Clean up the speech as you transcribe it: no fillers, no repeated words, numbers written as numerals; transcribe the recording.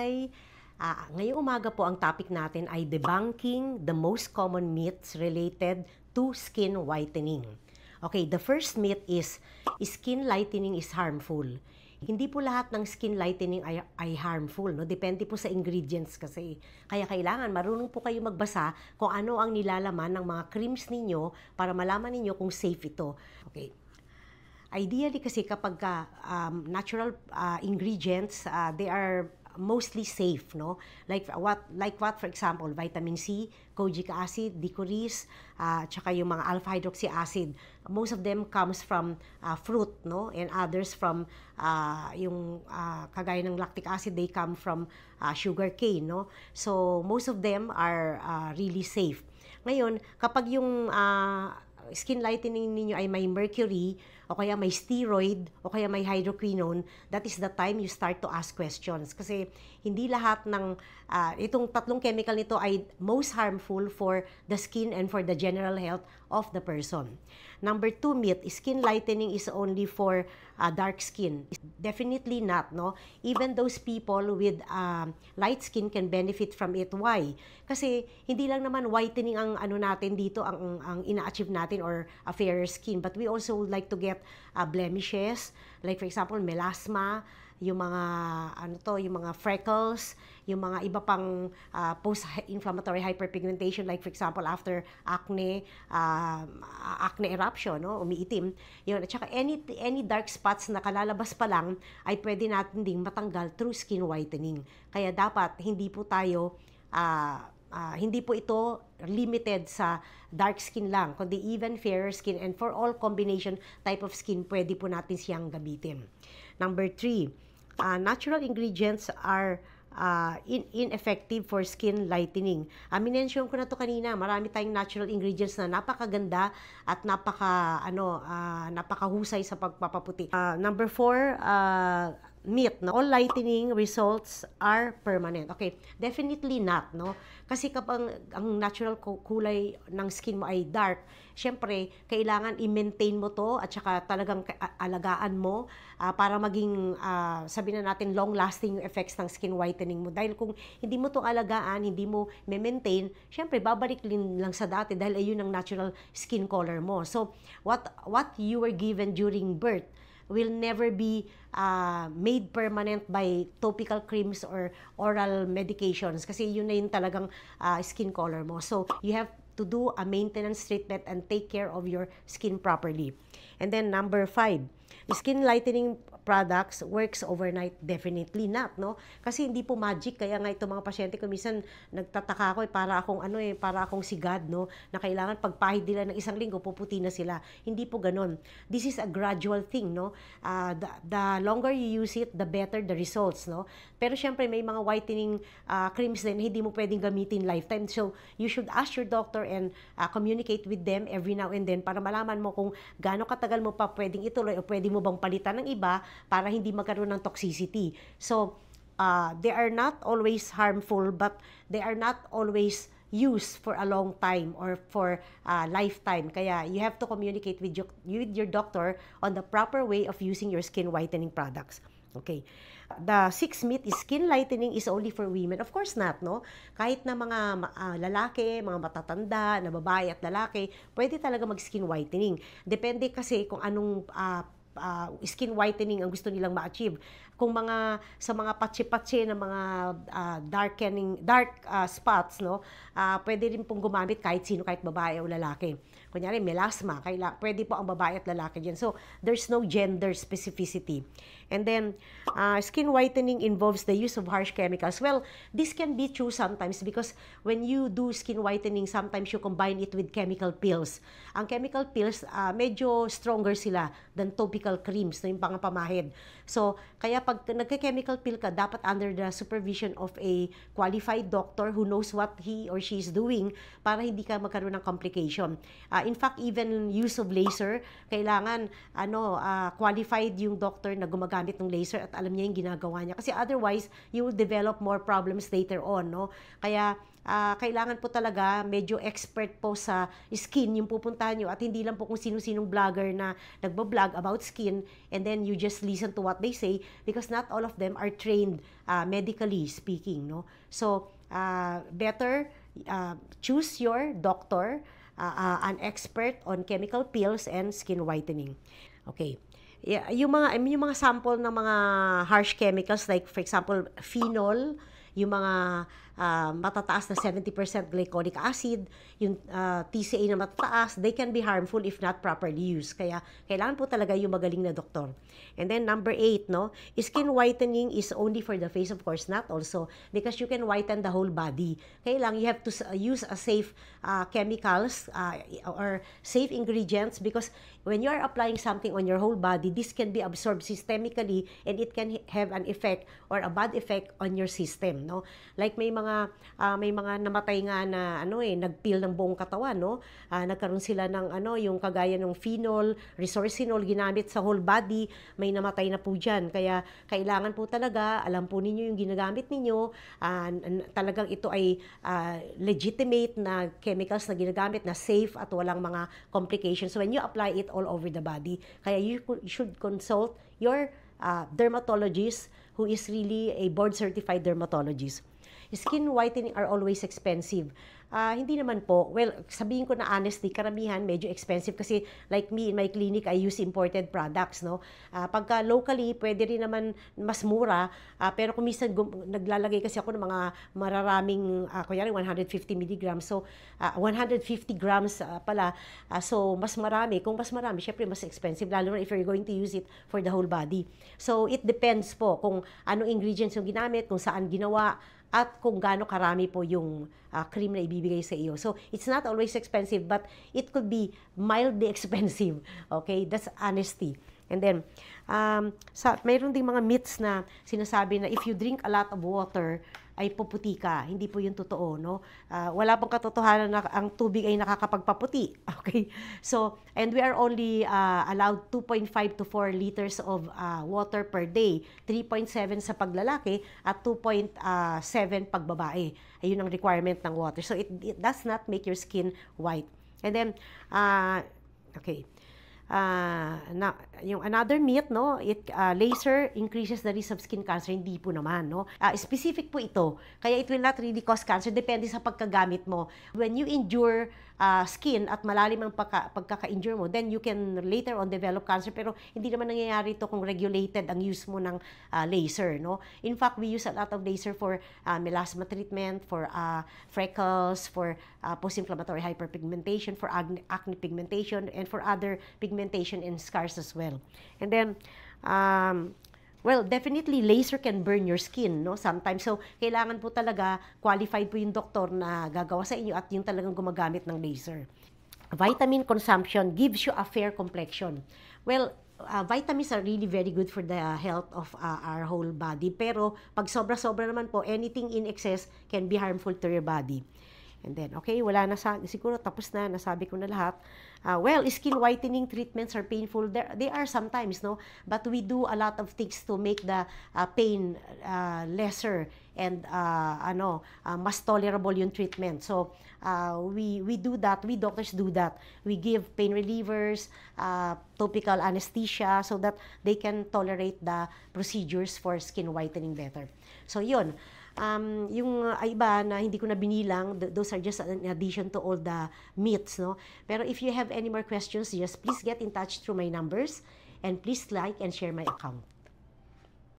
Hi! Ngayong umaga po ang topic natin ay debunking the most common myths related to skin whitening. Okay, the first myth is skin lightening is harmful. Hindi po lahat ng skin lightening ay harmful, no? Depende po sa ingredients kasi. Kaya kailangan marunong po kayo magbasa kung ano ang nilalaman ng mga creams ninyo para malaman ninyo kung safe ito. Okay. Ideally kasi kapag natural ingredients, they are mostly safe, no? Like what for example, vitamin C, kojic acid, licorice, tsaka yung mga alpha hydroxy acid. Most of them comes from fruit, no? And others from yung kagaya ng lactic acid, they come from sugar cane, no? So most of them are really safe. Ngayon, kapag yung skin lightening ninyo ay may mercury, o kaya may steroid, o kaya may hydroquinone, that is the time you start to ask questions. Kasi hindi lahat ng, itong tatlong chemical nito ay most harmful for the skin and for the general health of the person. Number 2 myth, skin lightening is only for dark skin. Definitely not, no? Even those people with light skin can benefit from it. Why? Kasi hindi lang naman whitening ang ano natin dito, ang ina-achieve natin or a fairer skin, but we also would like to get blemishes, like for example, melasma, yung mga yung mga freckles, yung mga iba pang post-inflammatory hyperpigmentation, like for example after acne eruption, no, umiitim. Yun, at saka any dark spots na kalalabas pa lang ay pwede natin ding matanggal through skin whitening. Kaya dapat hindi po tayo hindi po ito limited sa dark skin lang, kundi even fairer skin, and for all combination type of skin, pwede po natin siyang gamitin. Number 3, natural ingredients are ineffective for skin lightening. Minention ko na to kanina, marami tayong natural ingredients na napakaganda at napakahusay sa pagpapaputi. Number 4, myth, no? All lightening results are permanent. Okay, definitely not, no? Kasi kapag ang natural kulay ng skin mo ay dark, syempre, kailangan i-maintain mo to at saka talagang alagaan mo para maging, sabihin na natin, long-lasting yung effects ng skin whitening mo. Dahil kung hindi mo to alagaan, hindi mo maintain, syempre, babalik lang sa dati dahil ayun ang natural skin color mo. So, what you were given during birth will never be made permanent by topical creams or oral medications kasi yun na yung talagang skin color mo. So, you have to do a maintenance treatment and take care of your skin properly. And then number 5, skin lightening products works overnight? Definitely not, no? Kasi hindi po magic, kaya nga itong mga pasyente ko minsan nagtataka ako, para akong si God, no? Na kailangan pagpahid nila ng isang linggo, puputi na sila. Hindi po ganun. This is a gradual thing, no? The longer you use it, the better the results, no? Pero syempre may mga whitening creams din hindi mo pwedeng gamitin lifetime. So, you should ask your doctor and communicate with them every now and then para malaman mo kung gaano katagal mo pa pwedeng ituloy o pwede mo bang palitan ng iba para hindi magkaroon ng toxicity. So, they are not always harmful, but they are not always used for a long time or for lifetime. Kaya you have to communicate with your doctor on the proper way of using your skin whitening products. Okay. The 6th myth is skin lightening is only for women. Of course not, no? Kahit na mga lalaki, mga matatanda, na babae at lalaki, pwede talaga mag-skin whitening. Depende kasi kung anong skin whitening ang gusto nilang ma-achieve. Kung sa mga patsi-patsi na mga dark spots, no, pwede rin pong gumamit kahit sino, kahit babae o lalaki. Kunyari, melasma, pwede po ang babae at lalaki dyan. So, there's no gender specificity. And then, skin whitening involves the use of harsh chemicals. Well, this can be true sometimes because when you do skin whitening, sometimes you combine it with chemical peels. Ang chemical peels, medyo stronger sila than topical creams, no, yung pangapamahid. So, kaya pag nagka-chemical peel ka, dapat under the supervision of a qualified doctor who knows what he or she is doing para hindi ka magkaroon ng complication. In fact, even use of laser, kailangan qualified yung doctor na gumagamit ng laser at alam niya yung ginagawa niya. Kasi otherwise, you will develop more problems later on, no? Kaya kailangan po talaga medyo expert po sa skin yung pupuntahan nyo at hindi lang po kung sino-sinong vlogger na nagbablog about skin and then you just listen to what they say because not all of them are trained medically speaking, no? So, better choose your doctor, an expert on chemical peels and skin whitening. Okay. Yeah, yung mga sample ng mga harsh chemicals like for example phenol, yung mga matataas na 70% glycolic acid, yung TCA na matataas, they can be harmful if not properly used. Kaya kailangan po talaga yung magaling na doktor. And then number 8, no, skin whitening is only for the face, of course, not also because you can whiten the whole body. Kailangan you have to use a safe chemicals or safe ingredients because when you are applying something on your whole body, this can be absorbed systemically and it can have an effect or a bad effect on your system, no? Like may mga namatay nga na nagpeel ng buong katawan, no? Nagkaroon sila ng yung kagaya ng phenol, resorcinol ginamit sa whole body, may namatay na po diyan. Kaya kailangan po talaga alam po ninyo yung ginagamit ninyo, talagang ito ay legitimate na chemicals na ginagamit na safe at walang mga complications when you apply it all over the body. Kaya you should consult your dermatologist who is really a board certified dermatologist. Skin whitening are always expensive. Hindi naman po. Well, sabihin ko na honestly, karamihan medyo expensive kasi like me in my clinic, I use imported products, no? Pagka locally, pwede rin naman mas mura, pero kung minsan naglalagay kasi ako ng mga mararaming, kunyari 150 milligrams, so 150 grams pala, so mas marami. Kung mas marami, syempre mas expensive, lalo na if you're going to use it for the whole body. So it depends po kung anong ingredients yung ginamit, kung saan ginawa, at kung gaano karami po yung cream na ibibigay sa iyo. So, it's not always expensive, but it could be mildly expensive. Okay? That's honesty. And then, mayroon ding mga myths na sinasabi na if you drink a lot of water, ay puputi ka. Hindi po yung totoo, no? Wala pong katotohanan na ang tubig ay nakakapagpaputi. Okay? So, and we are only allowed 2.5 to 4 liters of water per day. 3.7 sa paglalaki at 2.7 pag babae. Ayun ang requirement ng water. So, it does not make your skin white. And then, okay. Yung another myth, no, laser increases the risk of skin cancer. Hindi po naman, no. Specific po ito. Kaya it will not really cause cancer. Depende sa pagkagamit mo. When you injure skin at malalim ang pagkaka-injure mo, then you can later on develop cancer. Pero hindi naman nangyayari ito kung regulated ang use mo ng laser, no. In fact, we use a lot of laser for melasma treatment, for freckles, for post-inflammatory hyperpigmentation, for acne pigmentation, and for other pigmentation and scars as well. And then, well, definitely laser can burn your skin, no? Sometimes. So, kailangan po talaga qualified po yung doktor na gagawa sa inyo at yung talagang gumagamit ng laser. Vitamin consumption gives you a fair complexion. Well, vitamins are really very good for the health of our whole body. Pero, pag sobra-sobra naman po, anything in excess can be harmful to your body. And then, okay, wala na siguro tapos na, nasabi ko na lahat. Well, skin whitening treatments are painful. They are sometimes, no? But we do a lot of things to make the pain lesser and mas tolerable yung treatment. So, we do that. We doctors do that. We give pain relievers, topical anesthesia so that they can tolerate the procedures for skin whitening better. So, yun. Yung iba na hindi ko na binilang, those are just in addition to all the myths, no? Pero if you have any more questions, just please get in touch through my numbers and please like and share my account.